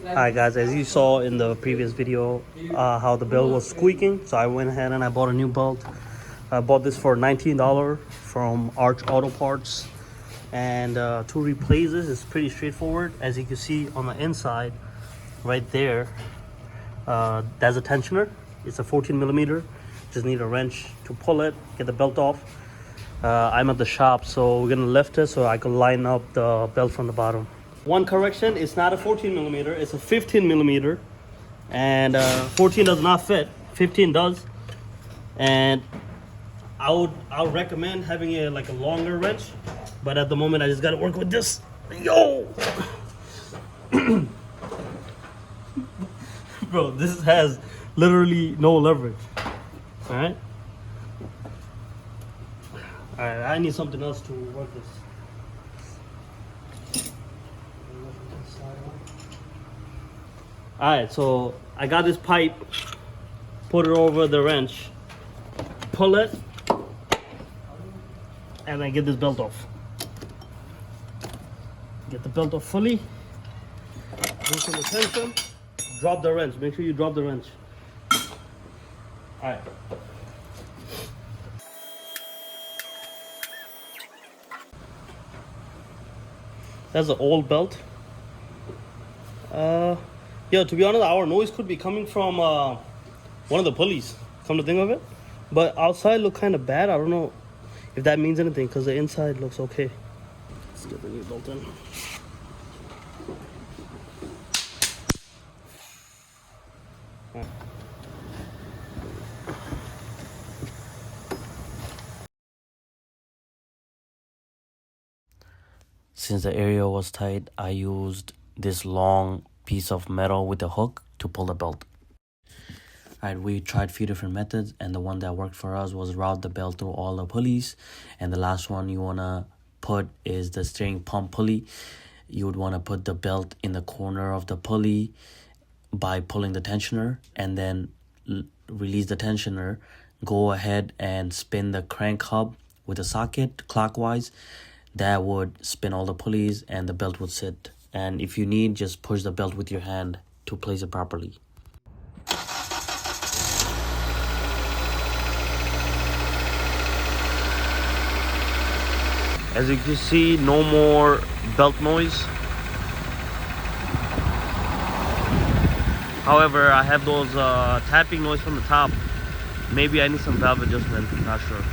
Alright guys, as you saw in the previous video, how the belt was squeaking, so I went ahead and I bought a new belt. I bought this for $19 from Arch Auto Parts, and to replace this is pretty straightforward. As you can see on the inside right there, there's a tensioner. It's a 14 millimeter. Just need a wrench to pull it, get the belt off. I'm at the shop, so we're gonna lift it so I can line up the belt from the bottom. One correction, it's not a 14 millimeter, it's a 15 millimeter, and 14 does not fit, 15 does. And I would recommend having a longer wrench, but at the moment I just gotta work with this. Yo, bro, this has literally no leverage. All right, I need something else to work this. Alright, so I got this pipe, put it over the wrench, pull it, and then get this belt off. Get the belt off fully, loosen the tension, drop the wrench. Make sure you drop the wrench. Alright. That's an old belt. Yeah, to be honest, our noise could be coming from one of the pulleys, come to think of it. But outside look kind of bad. I don't know if that means anything because the inside looks okay. Let's get the new bolt in. Right. Since the area was tight, I used this long piece of metal with a hook to pull the belt. Alright, we tried a few different methods, and the one that worked for us was route the belt through all the pulleys. And the last one you want to put is the steering pump pulley. You would want to put the belt in the corner of the pulley by pulling the tensioner, and then release the tensioner. Go ahead and spin the crank hub with a socket clockwise. That would spin all the pulleys and the belt would sit. And if you need, just push the belt with your hand to place it properly. As you can see, no more belt noise. However, I have those tapping noise from the top. Maybe I need some valve adjustment, not sure.